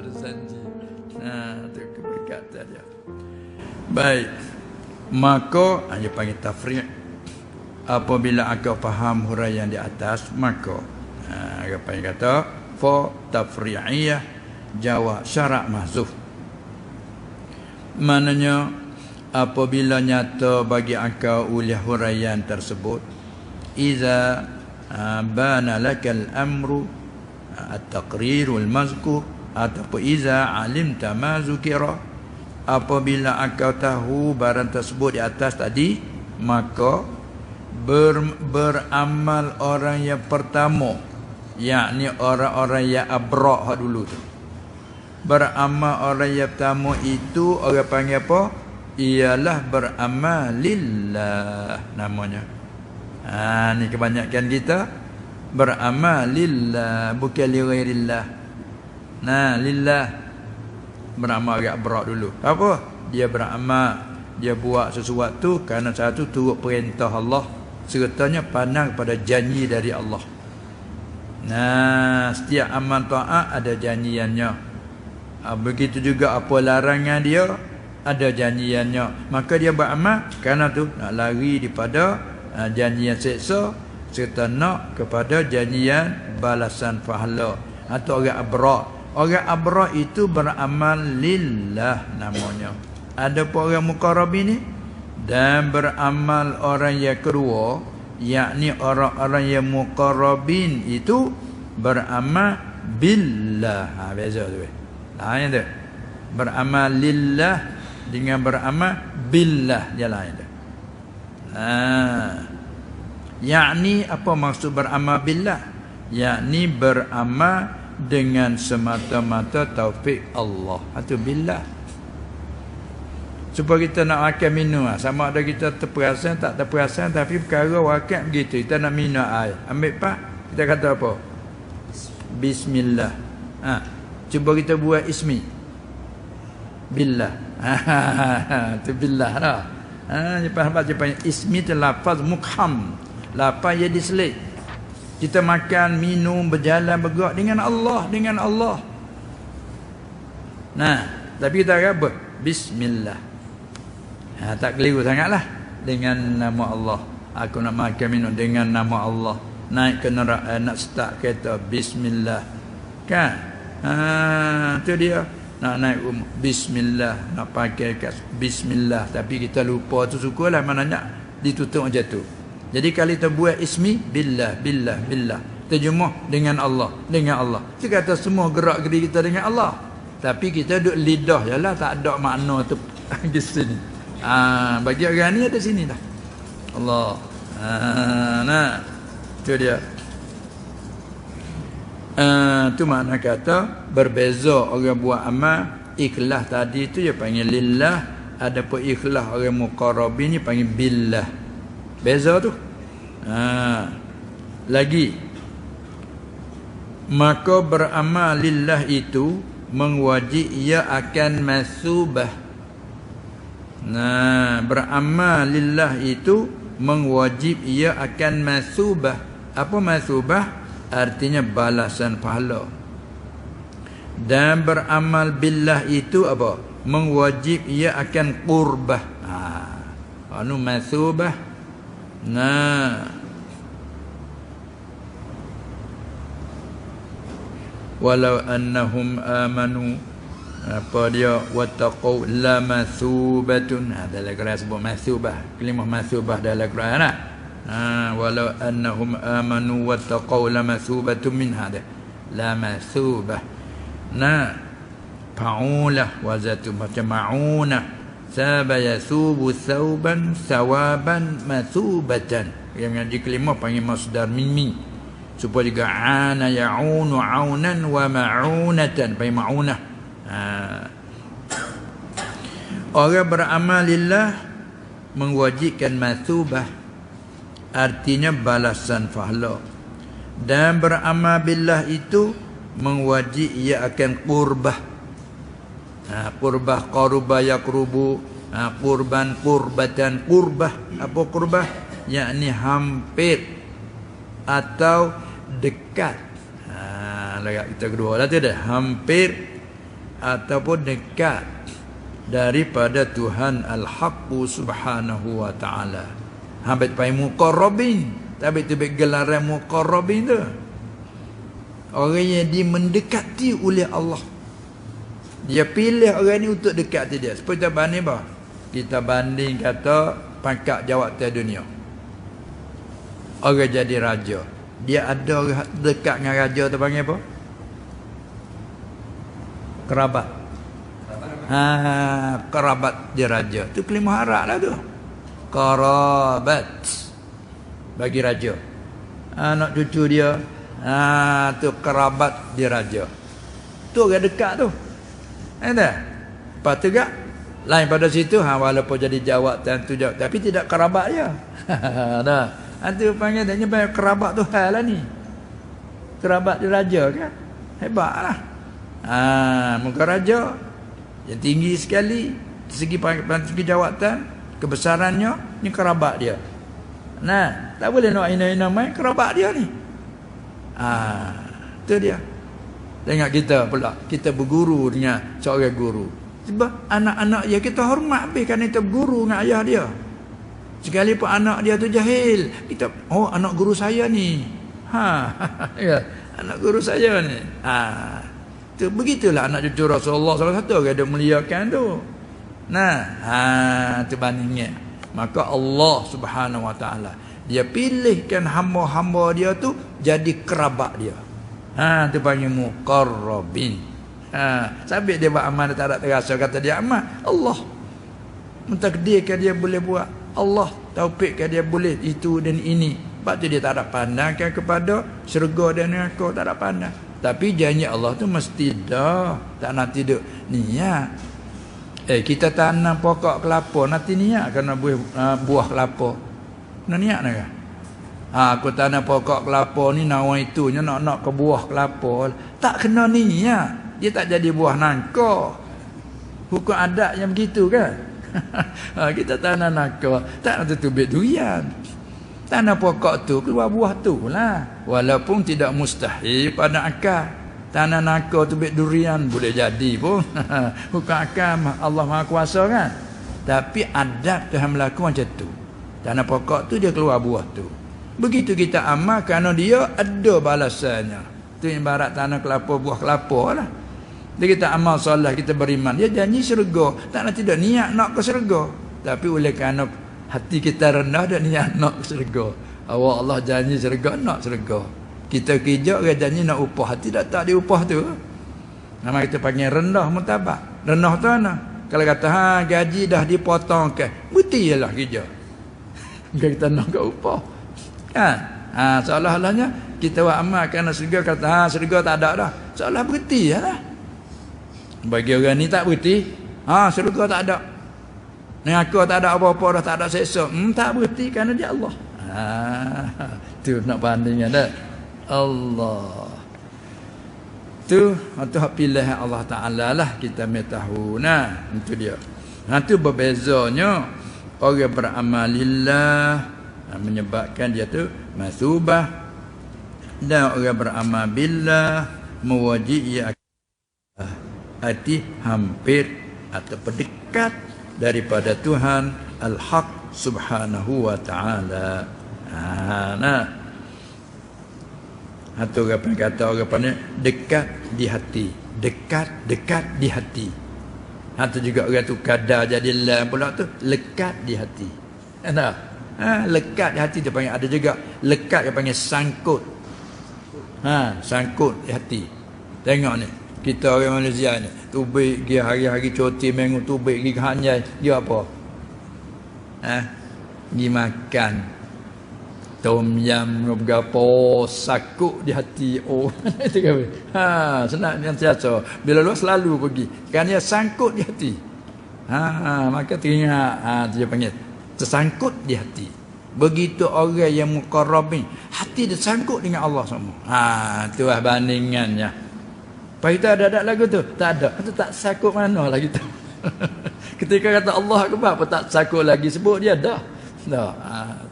ada janji. Itu keberkatan dia. Baik. Maka dia panggil tafri'. Apabila aku faham huraian di atas, maka apa yang kata fa tafri'iyah jawab syarat mahzuf. Maknanya apabila nyata bagi akal oleh huraian tersebut, iza bana lakal amru at-taqrirul mazkur, ataupun iza alimta ma zukira, apabila akal tahu barang tersebut di atas tadi, maka beramal orang yang pertama, yakni orang-orang yang abrak dulu tu. Beramal orang yang pertama itu orang panggil apa? Ialah beramal lillah namanya. Ni kebanyakan kita beramal lillah, bukan li ghairillah. Lillah. Beramal agak berat dulu. Apa? Dia beramal, dia buat sesuatu kerana satu turut perintah Allah, sertanya pandang pada janji dari Allah. Setiap amal taat ada janjiannya. Begitu juga apa larangan dia ada janjiannya. Maka dia beramal kerana tu nak lari daripada janjian seksa, serta nak kepada janjian balasan pahala. Atau orang abrak. Orang abrak itu beramal lillah namanya. Ada pun orang muqarrabin ni, dan beramal orang yang kedua, yakni orang-orang yang muqarrabin itu beramal billah. Beza tu. Lain tu. Beramal lillah dengan beramal billah, dia lain tu. Yakni apa maksud beramal billah? Yakni beramal dengan semata-mata taufik Allah. Itu billah. Supaya kita nak makan minum, sama ada kita terperasan tak terperasan, tapi perkara wakil begitu. Kita nak minum air, ambil pak, kita kata apa? Bismillah. Cuba kita buat ismi billah. Itu billah dah. Jepang ismi itu lafaz mukham, lafaz yang diselit. Kita makan, minum, berjalan, bergerak dengan Allah, dengan Allah. Tapi kita apa? Bismillah. Tak keliru sangatlah. Dengan nama Allah. Aku nak makan, minum dengan nama Allah. Naik kenderaan, nak start kereta, Bismillah. Kan? Itu dia. Nak naik rumah, Bismillah. Nak pakai kas, Bismillah. Tapi kita lupa tu sukalah, maknanya ditutup macam tu. Jadi kalau kita buat ismi billah, billah, billah, terjemah dengan Allah, dengan Allah. Kita kata semua gerak geri kita dengan Allah. Tapi kita duduk lidah jelah, tak ada makna tu di sini. Bagi orang ni ada sini dah. Allah. Itu dia. Tu makna kata berbeza orang buat amal ikhlas tadi tu dia panggil lillah, ada pun ikhlas orang muqarrabin ni panggil billah. Beza tu. Lagi, maka beramal lillah itu mewajib ia akan masubah. Beramal lillah itu mewajib ia akan masubah. Apa masubah? Artinya balasan pahala. Dan beramal billah itu apa? Mewajib ia akan qurbah. Anu masubah. Walau annahum amanu, apa dia, wattaqu la mathubatun. Dalam Quran sebut mathubah, kalimah mathubah dalam Quran. Walau annahum amanu wattaqu la mathubatun min hada, la mathubah. Fa'ulah wazatu macam ma'unah. Saba yasubu thawban thawaban mathubatan. Yang ngaji kelimah panggil masdar mimi. Supaya juga ana ya'unu aunan wa ma'unatan, panggil ma'unah. Orang beramal lillah mewajibkan mathubah, artinya balasan pahala. Dan beramal billah itu mewajib ia akan qurbah. Qurbah, qaruba yaqrubu, qurban, qurbatan, qurbah. Apa qurbah? Yakni hampir atau dekat. Lagat kita kedua lah tu dah. Hampir ataupun dekat daripada Tuhan Al-Haqqu Subhanahu wa Ta'ala. Habis pai muqarrabin, tapi tu gelaran muqarrabin tu. Orang yang mendekati oleh Allah. Dia pilih orang ni untuk dekati dia. Seperti kita banding apa? Kita banding kata pangkat jawatan dunia. Orang jadi raja. Dia ada orang dekat dengan raja tu panggil apa? Kerabat. Kerabat dia raja. Tu kalimah Arab lah tu. Kerabat bagi raja. Anak cucu dia, tu kerabat dia raja. Tu orang dekat tu. Ada. Lepas tu gak lain pada situ, walaupun jadi jawatan tu jawab, tapi tidak kerabat dia. Dah. Itu panggil dia panggil kerabat tu hal lah ni. Kerabat dia raja kan. Hebatlah. Muka raja yang tinggi sekali segi jawatan, kebesarannya, ni kerabat dia. Nah, tak boleh nak ina-ina main kerabat dia ni. Tu dia. Tengok kita pula, kita berguru dengan seorang guru. Sebab anak-anak dia kita hormat habis kerana kita berguru dengan ayah dia. Sekalipun anak dia tu jahil, kita anak guru saya ni. Ya, anak guru saya ni. Tu begitulah anak cucu Rasulullah salah satu orang dia muliakan tu. Nah, tu bandingnya. Maka Allah Subhanahu wa Ta'ala dia pilihkan hamba-hamba dia tu jadi kerabat dia. Tu panggil muqarrabin. Sabit dia buat amal tak ada terasa kata dia amal. Allah mentakdirkan dia boleh buat. Allah taufikkan dia boleh itu dan ini. Sebab tu dia tak ada pandangkan kepada syurga dan neraka, tak ada pandang. Tapi janji Allah tu mesti dah. Tak nanti duk niat. Kita tanam pokok kelapa, nanti niat kena buah kelapa. Kena niat nak? Aku tanam pokok kelapa ni nawa itunya nak ke buah kelapa. Tak kena niat. Dia tak jadi buah nangka. Hukum adat yang begitu kan. Kita tanam nangka, tak nanti tubik durian. Tanam pokok tu keluar buah tu lah. Walaupun tidak mustahil pada akal. Tanam nangka tubik durian boleh jadi pun. Hukum akal Allah Maha Kuasa kan. Tapi adat Tuhan melakukan macam tu. Tanam pokok tu dia keluar buah tu. Begitu kita amal kerana dia ada balasannya. Tu ibarat tanam kelapa, buah kelapa lah. Jadi kita amal solat, kita beriman, dia janji syurga. Tak nak tidak niat nak ke syurga. Tapi oleh kerana hati kita rendah dan niat nak ke syurga. Allah janji syurga, nak syurga. Kita kerja, dia janji nak upah, hati tak ada upah tu. Nama kita panggil rendah mutabak. Rendah tu mana? Kalau kata gaji dah dipotongkan, bukti ialah kerja. Kita nak ke upah. Kan? Seolah-olahnya kita buat amal kerana syurga, kata syurga tak ada dah. Seolah berhenti lah. Bagi orang ni tak berhenti. Syurga tak ada. Neraka tak ada apa-apa dah, tak ada seksa. Tak berhenti kerana dia Allah. Tu nak bandingkan dah. Allah. Tu hak pilihan Allah Ta'ala lah kita tahu. Nah, itu dia. Tu berbezanya orang beramal lillah menyebabkan dia tu masubah, dan orang beramal billah mewajib hati hampir atau dekat daripada Tuhan Al-Haq Subhanahu wa Ta'ala. Atau orang kata orang pandai dekat di hati, dekat di hati. Atau juga orang tu kadar jadi lam pula tu lekat di hati. Lekat di hati dia panggil, ada juga lekat dia panggil sangkut. Sangkut di hati. Tengok ni, kita orang Malaysia ni tubik pergi hari-hari cuti minggu, tubik pergi ke Hanjai, dia apa? Pergi makan tom yam berapa sakut di hati. Itu kan. Senang yang biasa. Bila lu selalu pergi, kan dia sangkut di hati. Maka teringat dia panggil tersangkut di hati. Begitu orang yang muqarrabin, hati dia sangkut dengan Allah semua. Tu lah bandingannya. Apa kita ada lagu tu? Tak ada. Itu tak sakut mana lagi tu. Ketika kata Allah Akbar, apa tak sakut lagi sebut dia dah.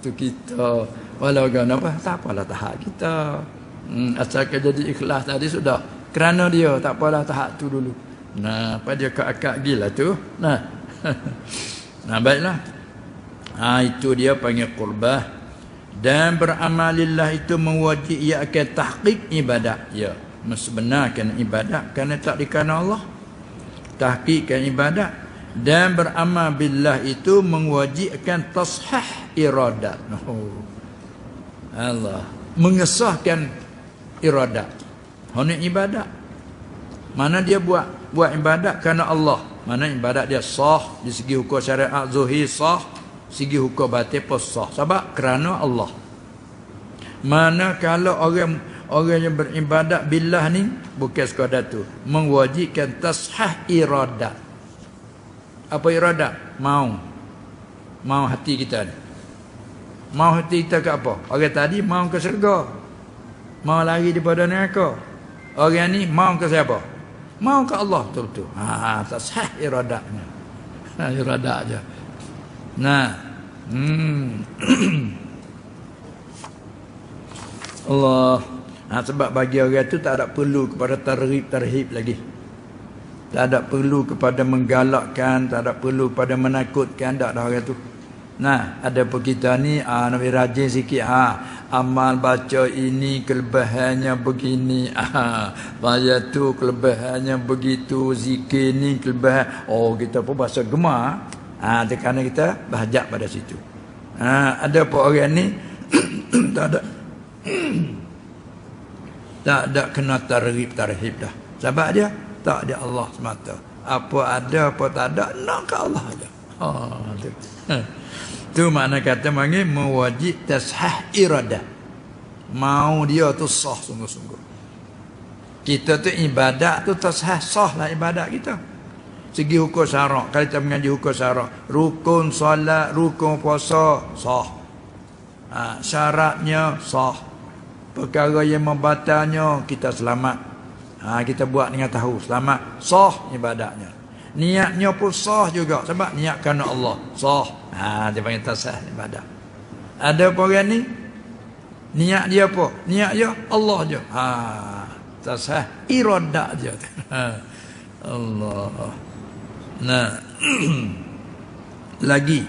Tu kita walau apa tak apalah tahap kita. Asalkan jadi ikhlas tadi sudah. Kerana dia tak apalah tahap tu dulu. Nah, apa dia ke akak gila tu? Nah. Nah, baiklah. Itu dia panggil qurbah. Dan beramalillah itu mewajib ia akan tahqiq ibadat. Ya, sebenarkan ibadat kerana tak dikana Allah. Tahqiqkan ibadat. Dan beramal billah itu mewajibkan tashah iradat. Oh. Allah mengesahkan iradat. Hanya ibadat. Mana dia buat ibadat kerana Allah. Mana ibadat dia sah di segi hukum syariat zuhir sah, segi hukum batin pun sah. Sebab kerana Allah. Mana kalau orang yang beribadat billah ni bukan sekadar tu, mewajibkan tashah iradat. Apa iradat? Mau hati kita ni. Mau hati kita ke apa? Orang tadi mau ke syurga. Mau lari daripada neraka. Orang ni mau ke siapa? Mau ke Allah betul-betul. Tashah iradatnya. Iradat aja. Nah. Allah. Sebab bagi orang tu tak ada perlu kepada tarhib lagi. Tak ada perlu kepada menggalakkan, tak ada perlu kepada menakutkan, tak ada orang tu. Nah, ada pun kita ni nak rajin sikit amal baca ini kelebihannya begini, baca tu kelebihannya begitu, zikir ni kelebihan. Oh, kita pun bahasa gemar. Kerana kita bahajak pada situ. Ada pun orang ni tak ada kena tarhib dah. Sebab dia tak ada Allah semata. Apa ada apa tak ada nak ke Allah aja. Tu makna kata panggil mewajib tashah iradah. Mau dia tu sah sungguh-sungguh. Kita tu ibadat tu tashah sah lah ibadat kita. Segi hukum syarak, kalau kita mengaji hukum syarak, rukun solat, rukun puasa sah. Syaratnya sah. Perkara yang membatalnya kita selamat. Kita buat dengan tahu selamat, sah ibadatnya. Niatnya pun sah juga sebab niat kerana Allah sah. Dia panggil tasah ibadat. Ada orang ni niat dia apa? Niat dia Allah je. Tasah iradat je. Allah. Nah. Lagi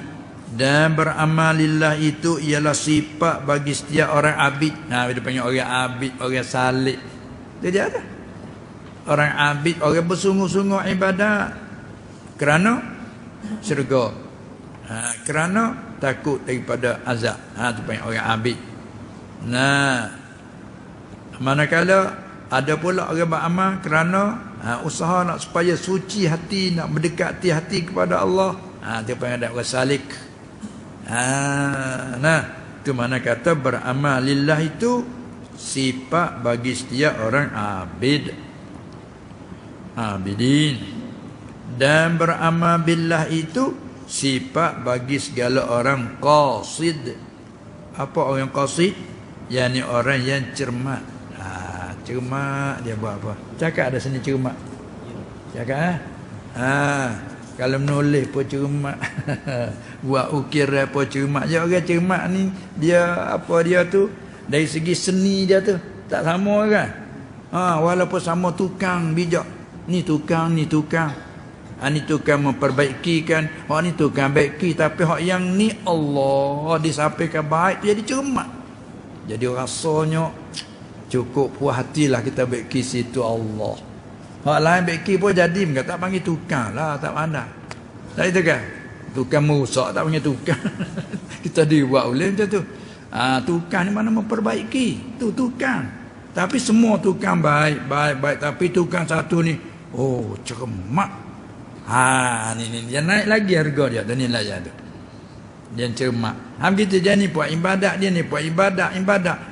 dan beramalillah itu ialah sifat bagi setiap orang abid. Dia panggil orang abid, orang salik. Dia ada. Orang abid, orang bersungguh-sungguh ibadat kerana syurga. Kerana takut daripada azab. Itu panggil orang abid. Nah, manakala ada pula orang beramal kerana usaha nak supaya suci hati, nak mendekati hati kepada Allah. Itu panggil orang salik. Nah, itu mana kata beramal lillah itu sifat bagi setiap orang abidin. Dan beramal billah itu sifat bagi segala orang qasid. Apa orang qasid? Yani orang yang cermat. Cermat dia buat apa? Cakap ada sini cermat. Cakap kalau menulis pun cermat. Buat ukiran pun cermat. Dia orang cermat ni dia apa dia tu dari segi seni dia tu tak sama kan. Walaupun sama tukang bijak. Ni tukang, ni tukang. Ni tukang memperbaiki kan. Ni tukang baiki. Tapi hak yang ni Allah disampaikan baik tu jadi cermat. Jadi rasanya cukup puas hatilah kita baiki situ Allah. Hak lain baiki pun jadi tak panggil tukang lah, tak pandai. Tak itu kan? Tukang merusak tak panggil tukang. Kita dibuat oleh macam tu. Tukang ni mana memperbaiki. Tu tukang. Tapi semua tukang baik. Tapi tukang satu ni cermat. Ni dia naik lagi harga dia. Dan ni lah tu. Dia cermat. Begitu dia ni buat ibadat, dia ni buat ibadat.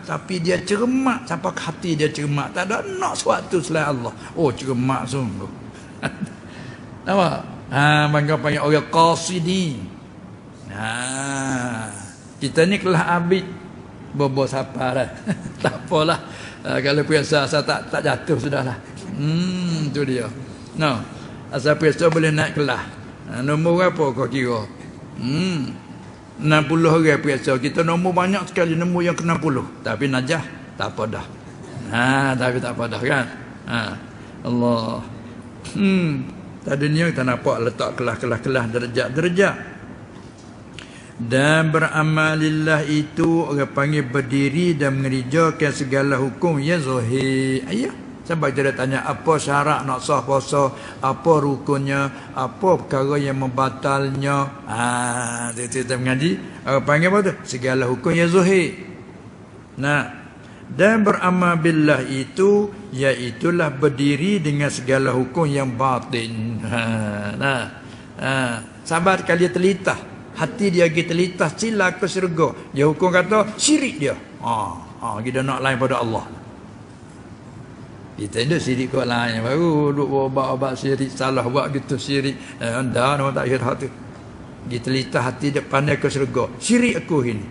Tapi dia cermat. Sampai hati dia cermat. Tak ada nak suatu selain Allah. Cermat sungguh. Nampak? Panggil orang qasidin. Kita ni kelas abid. Bobo siapa dah. Tak apalah. Kalau puasa asal tak jatuh sudahlah. Tu dia. Asal puasa boleh naik kelas. Nombor berapa kau kira? 60 orang puasa. Kita nombor banyak sekali, nombor yang ke-60. Tapi najah tak apa dah. Tapi tak apa dah kan. Allah. Tak dunia kita nampak letak kelas-kelas derajat-derajat. Dan beramalillah itu orang panggil berdiri dan mengerjakan segala hukum yang zahir. Ayah, sebab kita tanya apa syarat nak sah puasa, apa rukunnya, apa perkara yang membatalnya. Kita mengaji, orang panggil apa tu? Segala hukum yang zahir. Nah, dan beramal billah itu iaitulah berdiri dengan segala hukum yang batin. Sabar kali telitah, hati dia lagi telitah sila ke syurga. Dia hukum kata syirik dia. Kita nak lain pada Allah. Kita ada syirik kot lain baru duk obat-obat syirik, salah buat gitu syirik. Anda nama tak kira tu. Dia telitah hati dia pandai ke syurga. Syirik aku ini.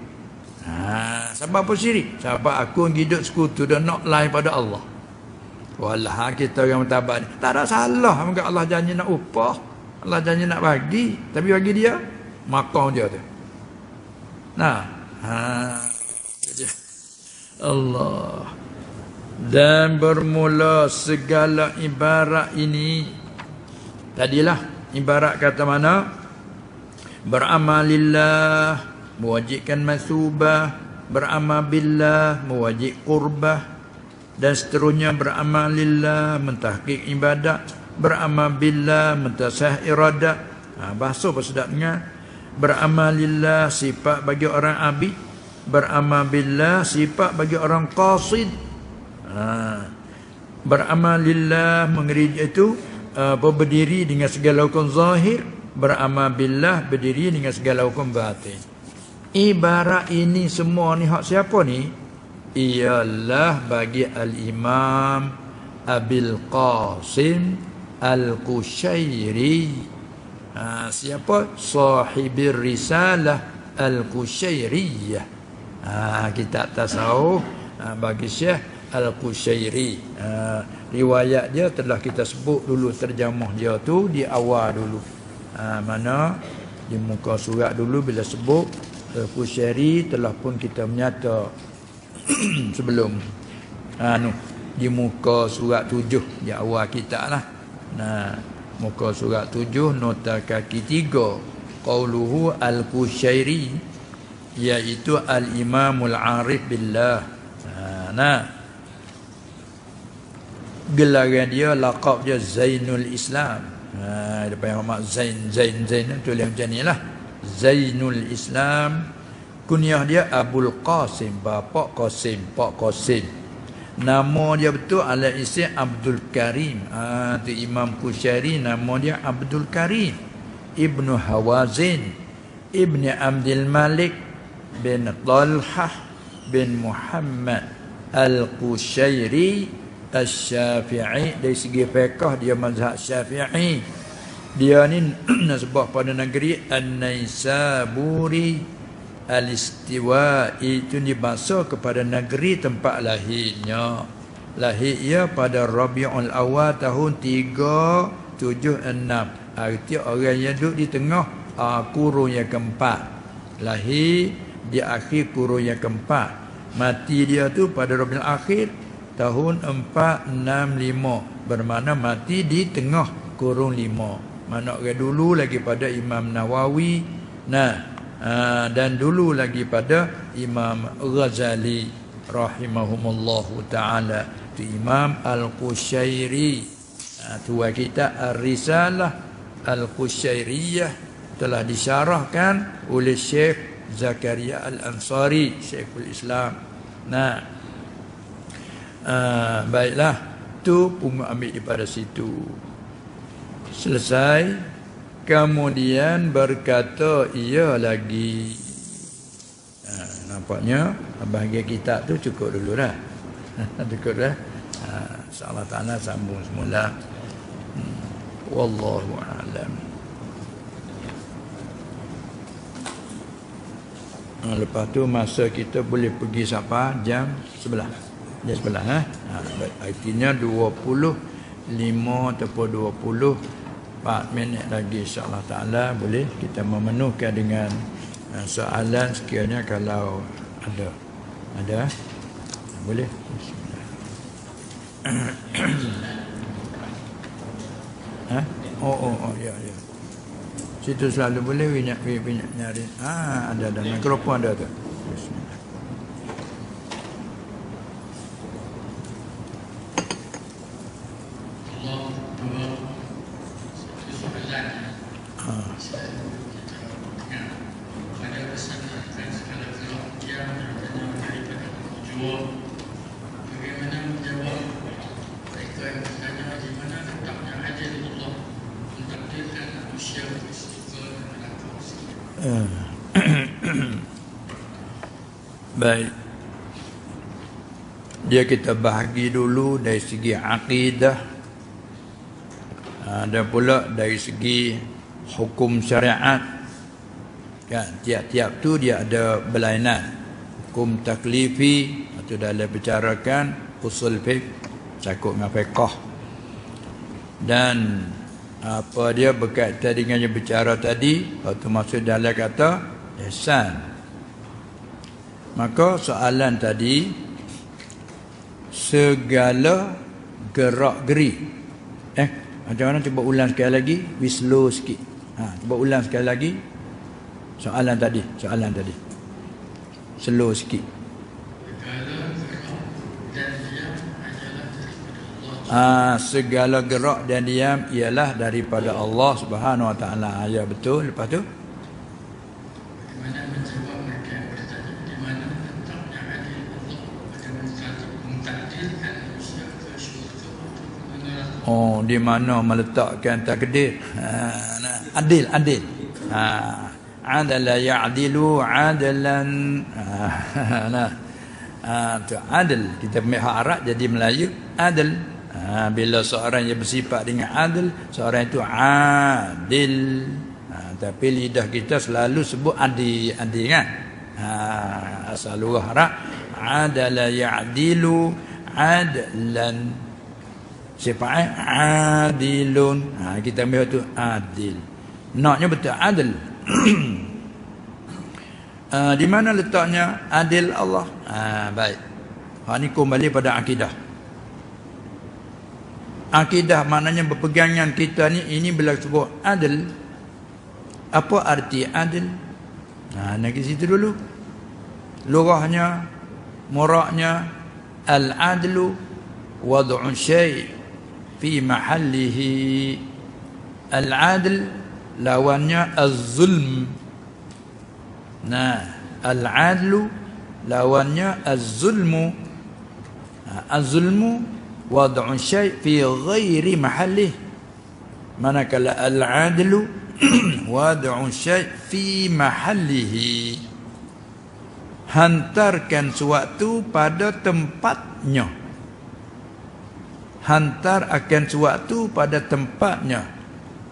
Sebab apa syirik? Sebab aku hidup sekutu dan nak lain pada Allah. Walah kita orang bertabat ni tak ada salah. Maka Allah janji nak upah, Allah janji nak bagi, tapi bagi dia makan dia tu. Allah. Dan bermula segala ibarat ini. Tadilah ibarat kata mana? Beramalillah, mewajibkan masubah, beramal billah, mewajib qurbah, dan seterusnya beramal lillah, mentahqiq ibadat, beramal billah, mentasah iradat. Bahasa apa sedap dengar? Beramal lillah sifat bagi orang abid, beramal billah sifat bagi orang qasid. Beramal lillah mengerja itu berdiri dengan segala hukum zahir, beramal billah berdiri dengan segala hukum batin. Ibarat ini semua ni hak siapa ni? Ialah bagi al-Imam Abil Qasim Al-Qushairi. Siapa? Sahibir Risalah Al-Qushairiyah. Kitab tasawuf bagi Syekh Al-Qushairi. Riwayat dia telah kita sebut dulu, terjemah dia tu di awal dulu. Mana di muka surat dulu bila sebut Al-Qushairi telah pun kita menyata sebelum di muka surat 7 di awal kita lah. Muka surat 7 nota kaki 3 qauluhu Al-Qushairi, iaitu al-Imamul Arif billah. Gelaran dia, laqab dia Zainul Islam. Dia panggil mak Zain tulis macam ni lah. Zainul Islam. Kunyah dia Abul Qasim, bapa Qasim, Pak Qasim. Nama dia betul ala isi Abdul Karim. Tu Imam Qushairi nama dia Abdul Karim Ibnu Hawazin Ibni Abdul Malik bin Talhah bin Muhammad Al-Qushairi Al-Syafi'i. Dari segi fiqh dia mazhab Syafi'i. Dia ni nasbah pada negeri An-Naisaburi. Al-Istiwa itu dibahasa kepada negeri tempat lahirnya. Lahir ia pada Rabiul Awal tahun 376. Arti orang yang duduk di tengah kurun yang keempat. Lahir di akhir kurun yang keempat. Mati dia tu pada Rabiul Akhir tahun 465. Bermakna mati di tengah kurun 5. Mana orang dulu lagi pada Imam Nawawi. Dan dulu lagi pada Imam Ghazali rahimahumullahu ta'ala. Itu Imam Al-Qushairi. Tua kita Ar-Risalah Al-Qushairiyah telah disyarahkan oleh Syekh Zakaria Al-Ansari, Syekhul Islam. Baiklah, tu pun ambil daripada situ. Selesai. Kemudian berkata ia lagi. Nampaknya bahagian kitab tu cukup dulu dah. Cukup dah. InsyaAllah ta'ala sambung semula. Wallahu a'lam. Lepas tu masa kita boleh pergi sampai jam 11. Jam 11 artinya 25 ataupun 4 minit lagi insya-Allah taala boleh kita memenuhkan dengan soalan sekiranya kalau ada boleh. Ha? Oh, ya. Situ selalu boleh minyak nyari. Ada mikrofon ada tu. Bismillah. Baik. Dia kita bahagi dulu dari segi akidah. Ada pula dari segi hukum syariat. Kan, tiap-tiap tu dia ada berlainan. Hukum taklifi atau dalam bicarakan usul fiqh, cakup dengan fiqh. Dan apa dia berkaitan dengan yang bicara tadi, waktu maksud dalam kata ihsan. Maka soalan tadi, segala gerak-geri. Macam mana, cuba ulang sekali lagi, we slow sikit. Cuba ulang sekali lagi soalan tadi. Slow sikit. Segala gerak dan diam ialah daripada Allah Subhanahu Wa Taala. Ya, betul. Lepas tu di mana meletakkan takdir. Adil. Adala ya'dilu adalan. Adil. Kita ambil hak Arab jadi Melayu adil. Bila seorang yang bersifat dengan adil, seorang itu adil. Tapi lidah kita selalu sebut adil kan. Asal lugah Arab adala ya'dilu adlan. Sifatnya adilun. Kita ambil tu adil. Naknya betul adil. Di mana letaknya adil Allah? Baik. Ini kembali pada akidah. Akidah maknanya berpegangan kita ni, ini bila sebut adil. Apa arti adil? Nak ke situ dulu. Lughahnya, muraknya, al-adlu wad'u syai' fi mahallihi. Al-adl lawannya az-zulm. Al-adlu lawannya az-zulmu. Az-zulmu wad'u syai' fi ghairi mahallih. Manakala al-adlu wad'u syai' fi mahallihi, hantarkan sesuatu pada tempatnya. Hantar akan sesuatu pada tempatnya.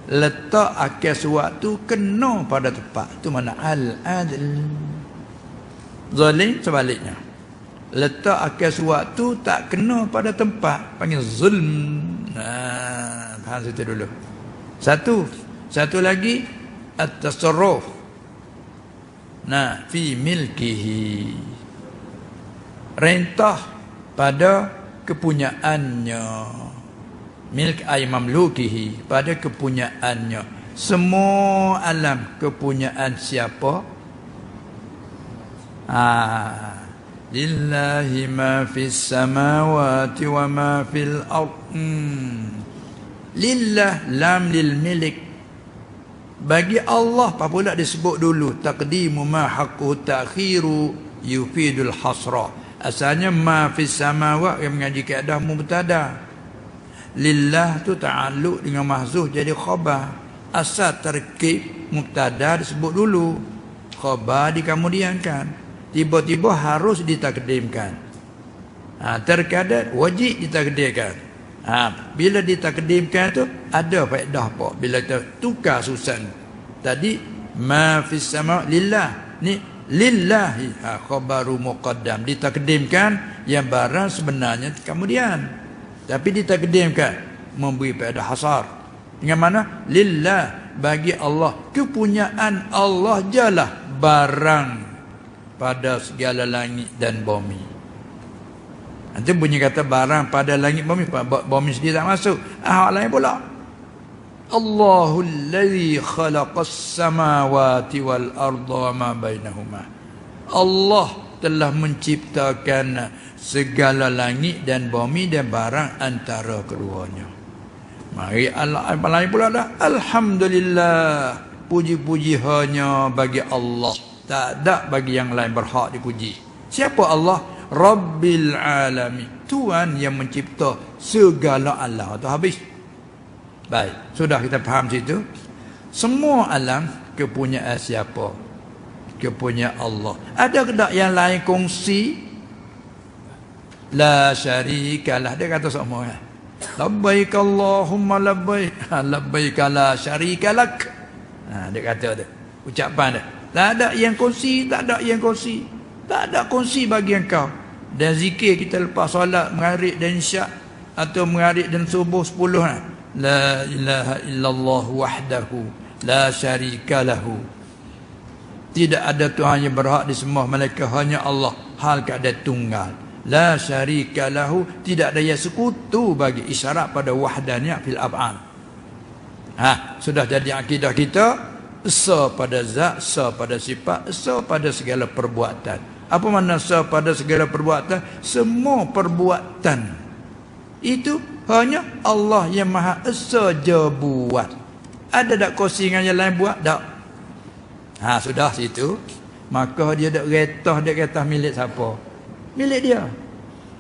Letak akan sesuatu kena pada tempat. Itu mana al-adl. Zalim sebaliknya. Letak akan sesuatu tak kena pada tempat, panggil zulm. Faham situ dulu. Satu lagi at-tasarruf. Fi milkihi. Rentah pada kepunyaannya. Milk ay mamlukihi, pada kepunyaannya. Semua alam kepunyaan siapa? Lillahi ma fis samawati wa ma fil ard. Lillah, lam lil milik. Bagi Allah, apa pula disebut dulu? Taqdimu ma haqqu ta'khiru yufidul hasra. Asalnya ma fis samawat yang mengaji kaedah mubtada. Lillah tu ta'alluq dengan mahzuf jadi khabar. Asal terkib mubtada disebut dulu, khabar dikemudiankan. Tiba-tiba harus ditakdimkan. Terkadang wajib ditakdirkan. Bila ditakdimkan tu ada faedah apa? Bila kita tukar susun tadi ma fis samawat lillah, ni lillahi, khabaru muqaddam, ditakdimkan yang barang sebenarnya kemudian, tapi ditakdimkan memberi pada hasar. Dengan mana? Lillah, bagi Allah, kepunyaan Allah jalah barang pada segala langit dan bumi. Nanti bunyi kata barang pada langit bumi, bumi sendiri tak masuk. Hak lain pula. Allahul ladzi khalaqas samawati wal arda ma bainahuma. Allah telah menciptakan segala langit dan bumi dan barang antara keduanya. Mari Allah lain pula dah. Alhamdulillah. Puji-puji hanya bagi Allah. Tak ada bagi yang lain berhak dipuji. Siapa Allah? Rabbil alamin. Tuhan yang mencipta segala alam. Itu habis. Baik, sudah kita faham situ. Semua alam kepunyaan siapa? Kepunyaan Allah. Ada tak yang lain kongsi? La syarikalah. Dia kata semua. Labbaik Allahumma labbaik. Labbaik la syarikalak. Dia kata tu. Ucapan dia. Tak ada yang kongsi, tak ada yang kongsi. Tak ada kongsi bagi engkau. Dan zikir kita lepas solat maghrib dan isyak atau maghrib dan subuh 10 La ilaha illallah wahdahu la syarika lahu. Tidak ada Tuhan yang berhak disembah melainkan hanya Allah, hal keadaan tunggal. La syarika lahu, tidak ada yang sekutu bagi, isyarat pada wahdaniyah fil af'al. Sudah jadi akidah kita, esa pada zat, esa pada sifat, esa pada segala perbuatan. Apa makna esa pada segala perbuatan? Semua perbuatan itu hanya Allah yang Maha Esa je buat. Ada tak kursi dengan yang lain buat? Tak. Sudah situ. Maka dia dak retah, dia kata milik siapa? Milik dia.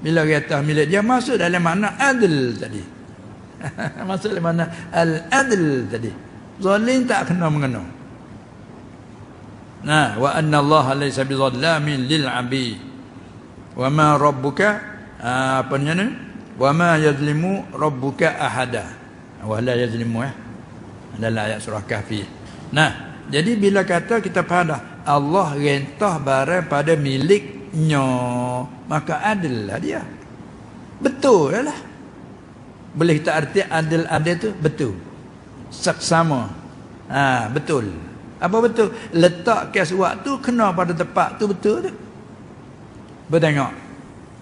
Bila kata milik dia, masuk dalam makna adl tadi. Masuk dalam makna al-adl tadi. Zalim tak kena mengena. Wa anna Allah laysa bizallamin lil 'abid. Wa ma rabbuka apa ni? Wa ma yazlimu rabbuka ahada. Wa la yazlimu dalam ayat surah Kahfi. Jadi bila kata kita faham dah Allah rentah barang pada miliknya, maka adil lah dia. Betul lah. Boleh kita arti adil tu betul. Saksama. Betul. Apa betul? Letak kes waktu kena pada tempat tu betul tu. Bertengok.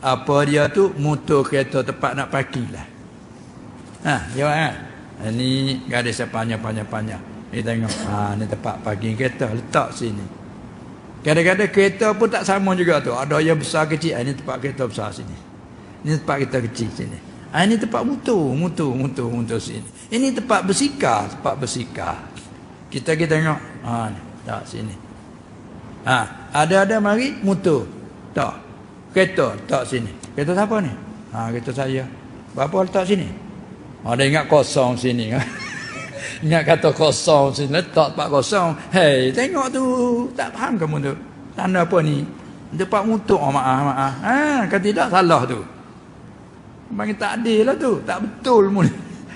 Apa dia tu motor kereta tempat nak parking lah. Jawab ni garis panjang-panjang. Ni tengok. Ni tempat parking kereta, letak sini. Kadang-kadang kereta pun tak sama juga tu. Ada yang besar kecil. Ini tempat kereta besar sini. Ini tempat kereta kecil sini. Ini tempat motor sini. Ini tempat bersikar, Kita tengok. Ni tak sini. Ada mari motor. Tak. Kereta tak sini. Kereta siapa ni? Kereta saya. Berapa letak sini? Dia ingat kosong sini. Ingat kata kosong sini. Letak tempat kosong. Hei, tengok tu. Tak faham kamu tu. Tanda apa ni? Tempat motor. Maaf. Kan tidak salah tu. Bagi tak adil lah tu. Tak betul pun.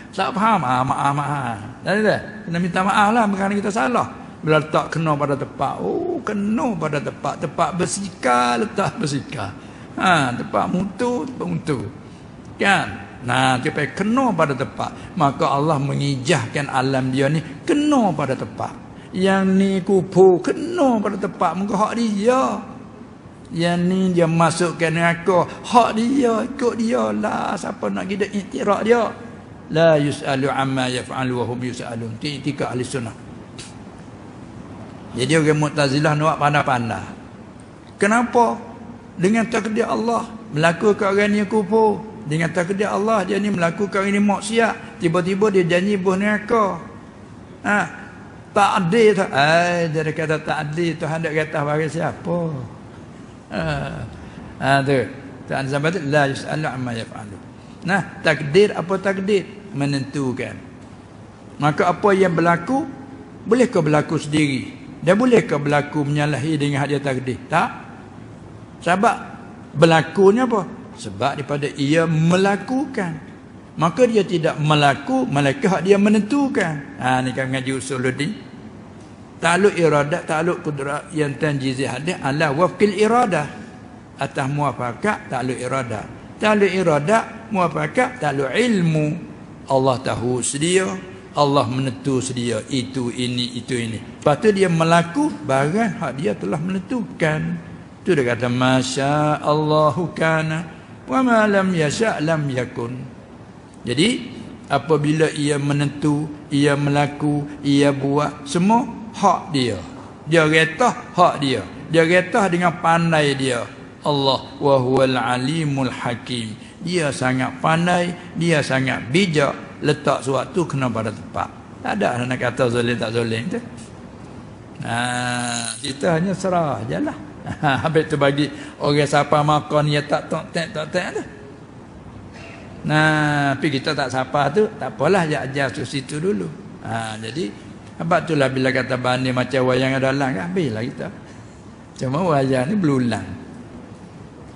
Tak faham. Maaf. Tak? Kena minta maaf lah. Kerana kita salah. Bila letak kena pada tempat. Kena pada tempat. Tempat bersikar, letak bersikar. Tempat motor. Kan? Dia kena pada tempat. Maka Allah mengijahkan alam dia ni kena pada tempat. Yang ni kupu kena pada tempat. Muka hak dia. Yang ni dia masukkan neraka. Hak dia, ikut dia lah. Siapa nak kita iktirak dia? La yus'alu amma yaf'alu wa hum yus'alun. Tiga ahli sunnah. Jadi orang Mu'tazilah nak pandai-pandai. Kenapa? Dengan takdir Allah melakukan orang ni kufur. Dengan takdir Allah dia ni melakukan ini maksiat. Tiba-tiba dia janji buh neraka. Takdir tu. Dia kata takdir tu hendak kata bagi siapa? Tu. Tak sampai tu la yus'alu amma yaf'alu. Takdir apa takdir? Menentukan. Maka apa yang berlaku bolehkah berlaku sendiri? Dia bolehkah berlaku menyalahi dengan hak dia takdir? Tak. Sebab berlakunya apa? Sebab daripada ia melakukan. Maka dia tidak melaku, malaikat dia menentukan. Ni kan ngaji usuluddin. Ta'alluq iradah, ta'alluq qudrat yang tanjizi hadis ala wafqil iradah. Atas muafakat ta'alluq iradah. Ta'alluq iradah, muafakat ta'alluq ilmu. Allah tahu sedia, Allah menentu sedia itu ini. Lepas tu dia melaku barang hak dia telah menentukan. Tu dia kata masya Allahu kana wa ma lam yasha lam yakun. Jadi Apabila ia menentu, ia melaku, ia buat, semua hak dia. Dia retah hak dia. Dia retah dengan pandai dia. Allah wa huwal alimul hakim. Dia sangat pandai, dia sangat bijak, letak suatu kena pada tempat. Tak ada nak kata zalim tak zalim tu. Kita hanya serah je lah. Habis tu bagi orang siapa makan dia tak tek tu. Tapi kita tak sapa tu, tak apalah, ajar tu situ dulu. Jadi sebab itulah bila kata banding macam wayang adalah kan, habislah kita. Cuma wayang ni berulang.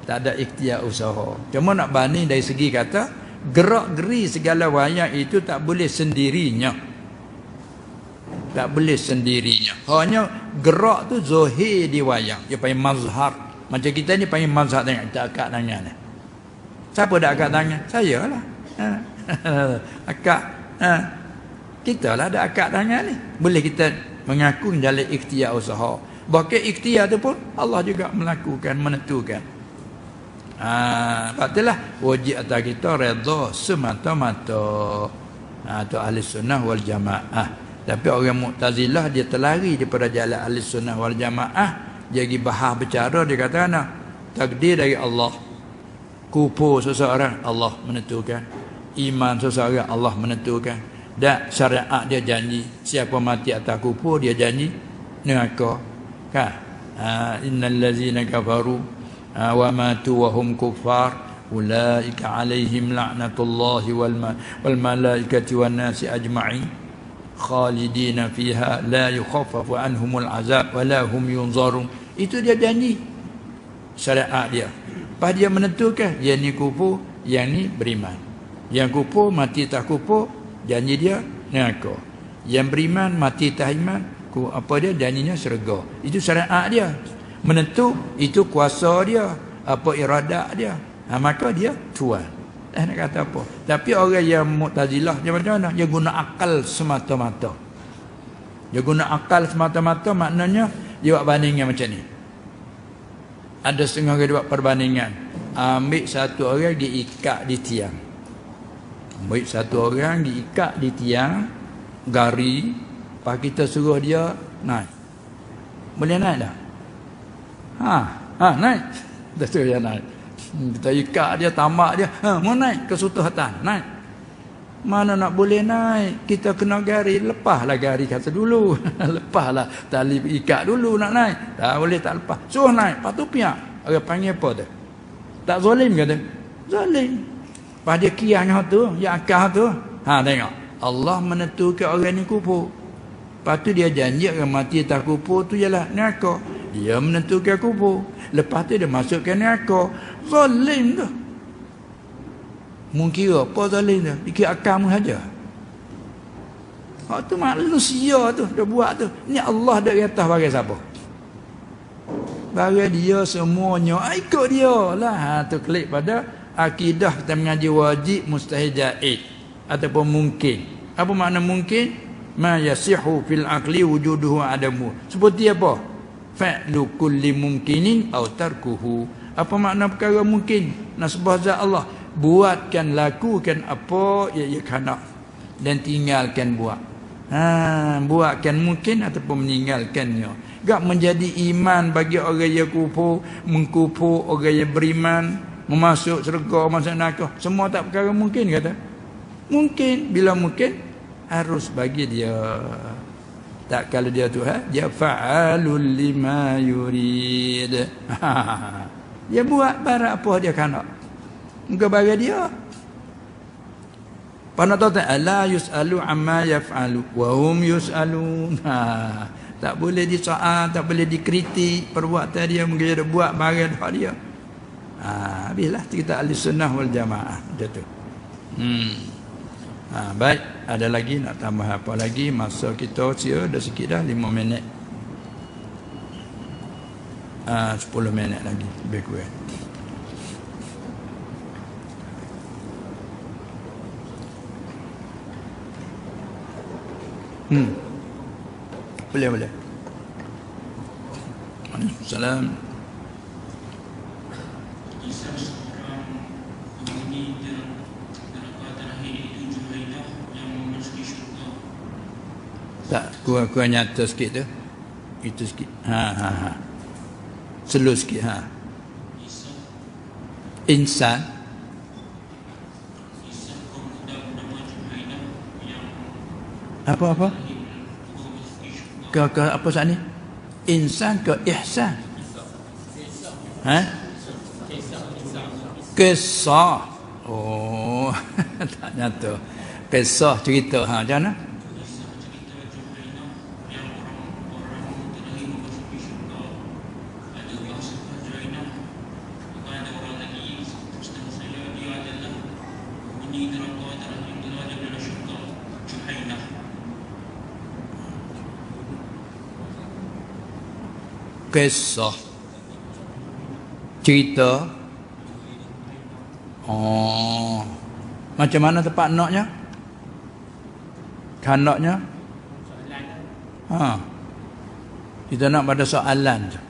Tak ada ikhtiar usaha. Cuma nak banding dari segi kata gerak-geri segala wayang itu tak boleh sendirinya. Tak boleh sendirinya. Hanya gerak tu zahir di wayang. Dia panggil mazhar. Macam kita ni panggil mazhar, tengok kita akak tangan ni. Siapa dah akak tangan? Saya lah. Akak. Kita lah ada akak tangan ni. Boleh kita mengaku dalam ikhtiar usaha. Bahkan ikhtiar tu pun Allah juga melakukan, menentukan. Itulah wajib atas kita redha semata-mata. Itu ahli sunnah wal jamaah. Tapi orang Mu'tazilah dia terlari daripada jalan ahli sunnah wal jamaah. Dia pergi bahas bercara, dia kata takdir dari Allah. Kufur seseorang Allah menentukan, iman seseorang Allah menentukan, dan syariat dia janji siapa mati atas kufur dia janji neraka kan. Innal ladzina kafaru wa matu wa hum kuffar ulaika alaihim la'natullahi wal malaikati wan nasi ajma'in khalidina fiha la yukhaffafu anhumul azab wa la hum yunzarun. Itu dia janji syariat dia. Pas dia menentukan yang ni kufur, yang ni beriman. Yang kufur mati tak kufur, janji dia neraka. Yang beriman mati tak iman, janjinya syurga. Itu syariat dia. Menentu itu kuasa dia, iradat dia. Maka dia tuan. Nak kata apa? Tapi orang yang Mu'tazilah dia macam mana? Dia guna akal semata-mata. Dia guna akal semata-mata, maknanya dia buat bandingan macam ni. Ada setengah orang buat perbandingan. Ambil satu orang diikat di tiang. Ambil satu orang diikat di tiang gari, lepas kita suruh dia naik. Boleh naik tak? Naik. Kita suruh dia naik. Kita ikat dia, tamak dia, mau naik ke Sultan, naik. Mana nak boleh naik? Kita kena gari, lepaslah gari kata dulu. Lepaslah tali ikat dulu nak naik. Tak boleh tak lepas. Suruh naik, lepas tu pihak. Orang panggil apa tu? Tak zalim kata? Zalim. Lepas dia kiah dengan tu, ya akal tu. Tengok. Allah menentukan orang ni kufur. Lepas tu dia janji orang mati tak kufur tu ialah neraka. Dia menentukan kufur. Lepas tu dia masukkan neraka. Zalim tu. Mungkin apa zalim tu? Dikira akam saja. Hak tu manusia tu dia buat tu. Ni Allah dak kata bagi siapa? Bagi dia semuanya. Ikut dia lah. Tu klik pada akidah kita mengaji wajib, mustahil, jaiz ataupun mungkin. Apa makna mungkin? Ma yasihu fil aqli wujuduhu adamu. Seperti apa? Fa'lu kulli mumkinin aw tarkuhu. Apa makna perkara mungkin? Nasbah zat Allah. Buatkan, lakukan apa ia kena dan tinggalkan buat. Buatkan mungkin ataupun meninggalkannya. Gak menjadi iman bagi orang yang kufur, mengkufur orang yang beriman, memasuk syurga, masuk neraka. Semua tak perkara mungkin kata. Mungkin, bila mungkin harus bagi dia. Tak kalau dia Tuhan, dia fa'alul lima yurid. Dia buat barang apa dia kena. Muka bagi dia. Pada tak la yusalu amma yaf'alu wa hum yusalun. Tak boleh disoal, tak boleh dikritik perbuatan dia, mungkin dia buat barang dia. Habislah kita ahli sunnah wal jamaah macam tu. Baik, ada lagi nak tambah apa lagi? Masa kita ada sikit dah, 5 minit. 10 minit lagi lebih kurang. Boleh. Waalaikumsalam. Kisah seorang penghuni neraka terakhir itu Juhaidah Tak, kurang nyata sikit tu. Itu sikit. Ha. Slow sikit, ha. Insan. Apa? Ke apa saat ni? Insan ke ihsan? Ha? Kisah. Oh, tak nyata. Kisah cerita, ha, macam mana? Kisah cerita. Oh, macam mana tempat naknya? Kandaknya? Ha. Kita nak pada soalan tu.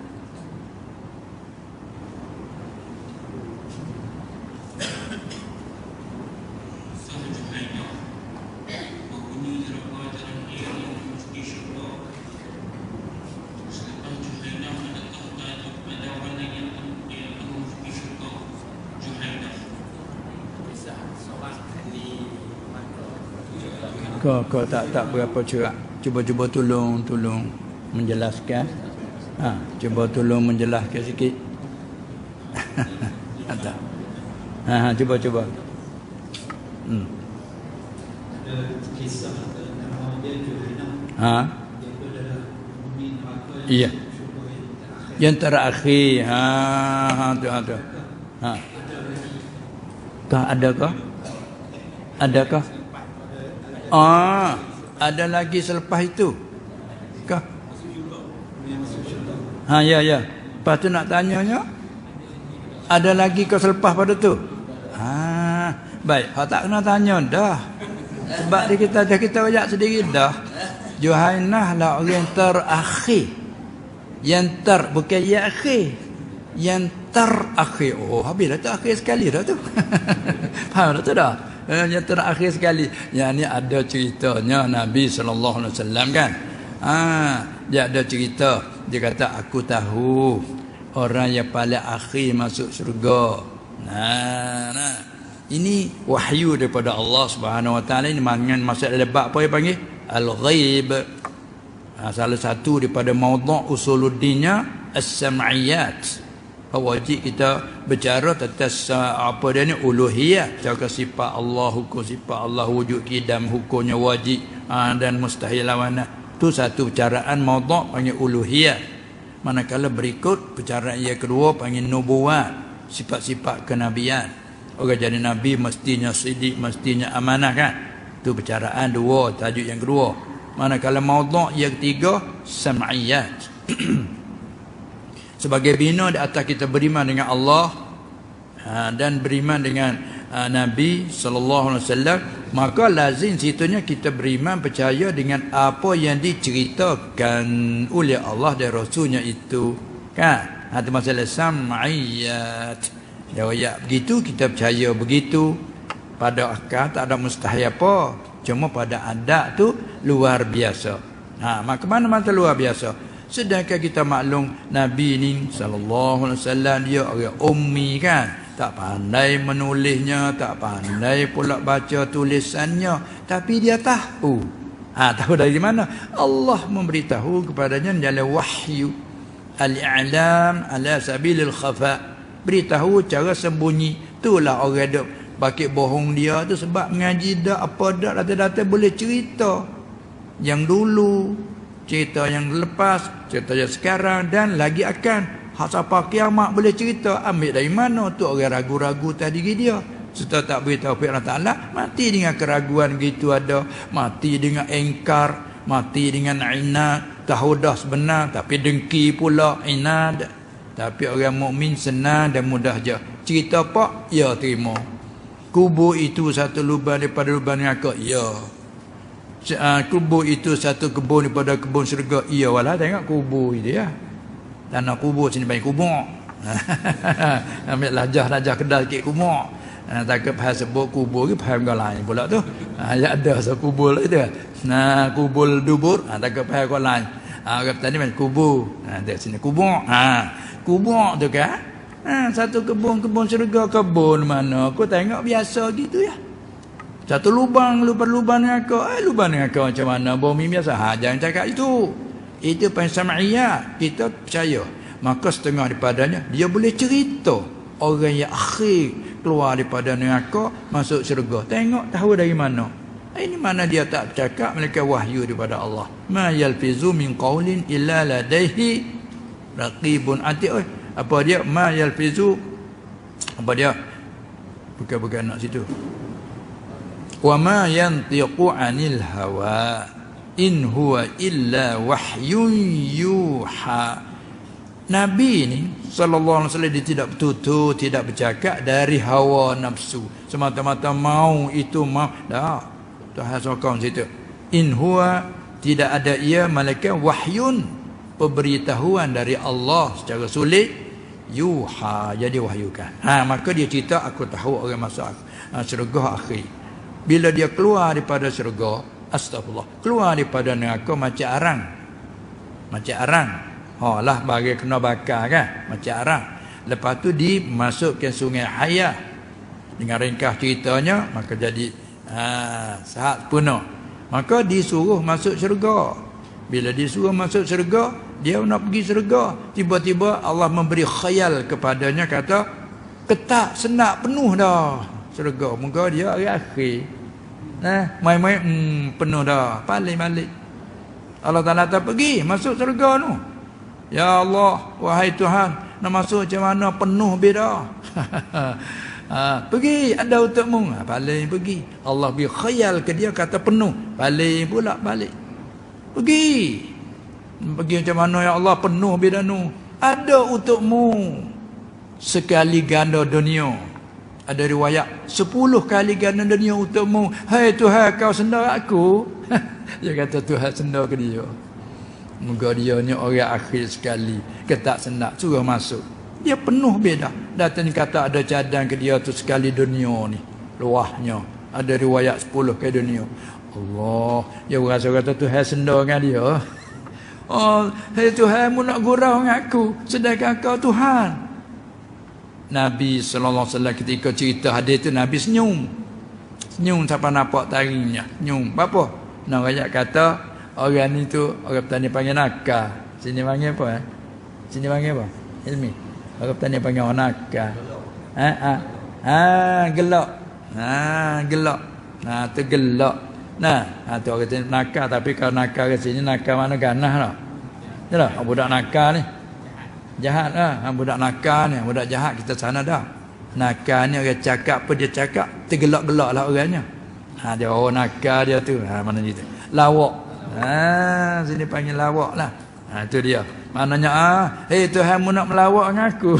Kau tak berapa cerak. Cuba tolong menjelaskan. Ha, cuba tolong menjelaskan sikit. Tak. Ha, cuba. Kisah nama dia Juhainah. Ha. Iya. Yang terakhir. Ha, tu. Ha. Adakah? Ada lagi selepas itu? Kah? Ha, ya. Lepas tu nak tanyanya, ada lagi ke selepas pada tu? Ha, baik. Hak tak kena tanya dah. Sebab dia kita ajak sendiri dah. Juhainah lah orang terakhir. Bukan ya akhir. Yang terakhir. Oh, habislah tu akhir sekali dah tu. Faham dah tu dah? Yang terakhir sekali. Yang ni ada ceritanya Nabi SAW kan. Dia ada cerita. Dia kata aku tahu orang yang paling akhir masuk syurga. Nah. Ini wahyu daripada Allah Subhanahu Wa Taala. Ini maksud ada bab apa yang panggil al-ghaib. Salah satu daripada maudhu' usuluddinnya as-sam'iyat. Wajib kita bercara tentang apa dia ni, uluhiyah, jaga sifat Allah, hukum sifat Allah, wujud kidam, hukumnya wajib dan mustahil lawanah. Tu satu percaraan maudhu' panggil uluhiyah. Manakala berikut percaraan yang kedua panggil nubuwat, sifat-sifat kenabian. Orang jadi nabi mestinya sidik, mestinya amanah kan. Tu percaraan dua, tajuk yang kedua. Manakala maudhu' yang ketiga sam'iyat. Sebagai bina di atas kita beriman dengan Allah dan beriman dengan Nabi SAW, maka lazim situnya kita beriman percaya dengan apa yang diceritakan oleh Allah dan Rasulnya itu kan. Itu masalah sam'iyat. Jawab begitu kita percaya begitu. Pada akal tak ada mustahil apa, cuma pada adat tu luar biasa. Maka mana luar biasa. Sedangkan kita maklum Nabi ni sallallahu alaihi wasallam dia orang ummi kan, tak pandai menulisnya, tak pandai pula baca tulisannya, tapi dia tahu. Tahu dari mana? Allah memberitahu kepadanya dalam wahyu al-i'lam ala sabilil khafa. Beritahu cara sembunyi. Itulah orang dok bakit bohong dia tu sebab mengaji dak apa dak data-data boleh cerita yang dulu, cerita yang lepas, cerita yang sekarang dan lagi akan. Hak siapa kiamat boleh cerita. Ambil dari mana tu orang ragu-ragu tadi dia. Setelah tak beritahu Allah Ta'ala, mati dengan keraguan gitu ada. Mati dengan engkar, mati dengan inad. Tahu dah sebenar tapi dengki pula, inad. Tapi orang mukmin senang dan mudah je. Cerita apa? Ya terima. Kubur itu satu lubang daripada lubang neraka. Ya. Kubur itu satu kebun daripada kebun syurga. Ya, walah tengok kubur itu ya. Tanah kubur sini banyak kubur. Ambil lajah kedal sikit kubur. takut faham sebut kubur ke faham kau lain pula tu. Ya ada kubur itu. Nah, kubur dubur, takut faham kau lain. Orang tadi macam kubur. Ada sini kubur. Kubur tu kan. Satu kebun syurga, kebun mana? Aku tengok biasa gitu ya. Satu lubang dengan kau. Lubang dengan kau macam mana? Bumi biasa. Jangan cakap itu. Itu pensama'iyah. Kita percaya. Maka setengah daripadanya, dia boleh cerita. Orang yang akhir keluar daripada neraka, masuk syurga. Tengok tahu dari mana. Ini mana dia tak bercakap, melainkan wahyu daripada Allah. Ma yalfizu min qawlin illa ladaihi raqibun atid. Apa dia? Ma yalfizu. Apa dia? Bukan nak situ. Wa ma yantiqu 'anil hawa in huwa illa wahyun yuha. Nabi ni sallallahu alaihi wasallam dia tidak bertutur, tidak bercakap dari hawa nafsu. Semata-mata mau itu mau. Dah. Tuhan sokong situ. In huwa, tidak ada ia malaikat wahyun, pemberitahuan dari Allah secara sulit, yuha, jadi wahyukan. Maka dia cerita aku tahu orang masuk syurga akhir. Bila dia keluar daripada syurga, astagfirullah, keluar daripada neraka macam arang. Macam arang. Lah bagi kena bakar kan, macam arang. Lepas tu dimasukkan sungai Hayah. Dengan ringkas ceritanya, maka jadi saat penuh. Maka disuruh masuk syurga. Bila disuruh masuk syurga, dia nak pergi syurga. Tiba-tiba Allah memberi khayal kepadanya, kata ketak senak penuh dah syurga. Moga dia hari akhir. Main-main penuh dah. Balik. Allah Ta'ala tak pergi masuk syurga tu. Ya Allah, wahai Tuhan, nak masuk macam mana, penuh beda. Pergi, ada untukmu. Balik pergi. Allah beri khayal ke dia, kata penuh. Balik pula, balik. Pergi macam mana ya Allah, penuh beda nu. Ada untukmu sekali ganda dunia. Ada riwayat 10 kali ganda dunia untukmu. Hai Tuhan, kau senda aku. Dia kata Tuhan senda ke dia. Moga dia ni orang akhir sekali, ketak sendak suruh masuk. Dia penuh beda. Datang kata ada cadang ke dia tu sekali dunia ni. Luahnya. Ada riwayat 10 ke dunia. Allah, dia rasa kata Tuhan senda dengan dia. Hai Tuhan, mu nak gurau dengan aku, sedangkan kau Tuhan. Nabi sallallahu alaihi wasallam ketika cerita hadis tu, Nabi senyum. Senyum siapa nampak taringnya. Senyum. Apa? Nak ayat kata orang ni tu, orang petani panggil nakal. Sini panggil apa? Sini panggil apa? Ilmi. Orang petani panggil orang nakal. Gelak. Gelak. Tu gelak. Tu orang kata nakal, tapi kalau nakal ke sini, nakal mana ganah lah. Yalah, budak nakal ni. Jahat lah. Budak nakal ni, budak jahat kita sana dah. Nakal ni orang cakap apa dia cakap, tergelak-gelak lah orangnya. Dia orang nakal dia tu. Mana gitu. Lawak. Sini panggil lawak lah. Itu dia. Maknanya hei Tuhan mu nak melawak dengan aku.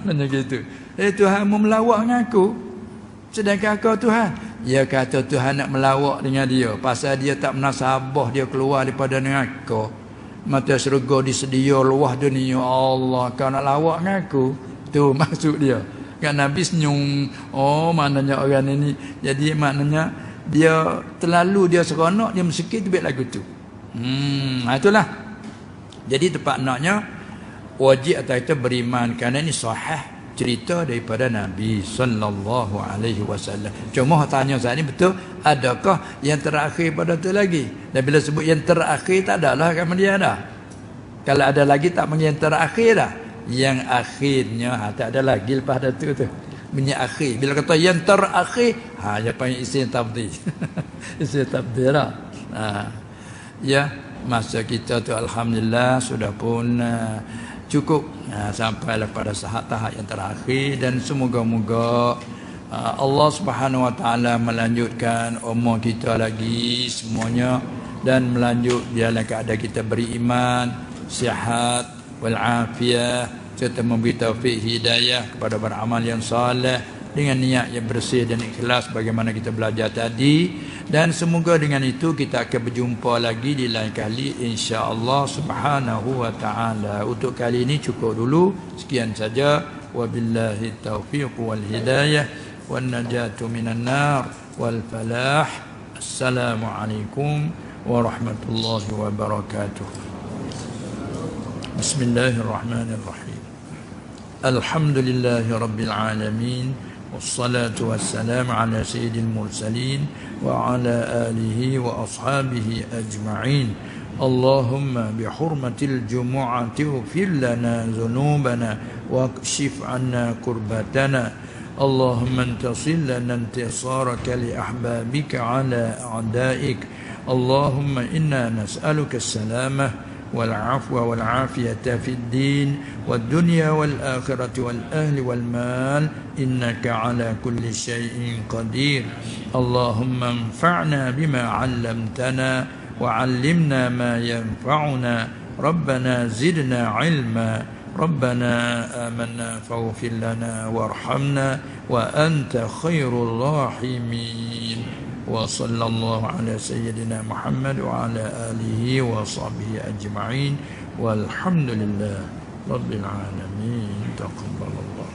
Maknanya gitu. Hei Tuhan mu melawak dengan aku, sedangkan kau Tuhan. Dia kata Tuhan nak melawak dengan dia, pasal dia tak pernah sabar dia keluar daripada neraka. Mata syurga disedia luah dunia. Allah, kau nak lawak dengan aku. Tu maksud dia. Kan Nabi senyum. Maknanya orang ini, jadi maknanya dia terlalu dia seronok, dia mesikit tu baik lagu tu. Itulah. Jadi tempat naknya wajib atas kita beriman, kerana ini sahih cerita daripada Nabi sallallahu alaihi wasallam. Cuma tanya saya ni betul, adakah yang terakhir pada tu lagi? Dan bila sebut yang terakhir, tak adalah kan dia dah. Kalau ada lagi tak panggil yang terakhir dah. Yang akhirnya tak ada lagi lepas dah tu. Bunyi akhir. Bila kata yang terakhir, dia panggil isim tabdil. Isim tabdil lah. Ya, masa kita tu alhamdulillah sudah pun cukup sampailah pada tahap yang terakhir, dan semoga-moga Allah Subhanahu Wa Taala melanjutkan umur kita lagi semuanya, dan melanjut dalam keadaan kita beriman, sihat wal afiah, serta memberi taufik hidayah kepada beramal yang saleh dengan niat yang bersih dan ikhlas bagaimana kita belajar tadi. Dan semoga dengan itu kita akan berjumpa lagi di lain kali insya-Allah Subhanahu Wa Taala. Untuk kali ini cukup dulu, sekian saja. Wabillahi taufiq wal hidayah. والنجاة من النار والفلاح. السلام عليكم ورحمة الله وبركاته. بسم الله الرحمن الرحيم. الحمد لله رب العالمين، والصلاة والسلام على سيد المرسلين وعلى آله وأصحابه أجمعين. اللهم بحرمة الجمعة اغفر لنا ذنوبنا واكشف عنا كربتنا. اللهم انتصر لنا انتصارك لأحبابك على أعدائك. اللهم إنا نسألك السلامة والعفو والعافية في الدين والدنيا والآخرة والأهل والمال، إنك على كل شيء قدير. اللهم انفعنا بما علمتنا وعلمنا ما ينفعنا. ربنا زدنا علما. ربنا آمنا فاغفر لنا وارحمنا وأنت خير الراحمين. وصلى الله على سيدنا محمد وعلى آله وصحبه أجمعين، والحمد لله رب العالمين. تقبل الله.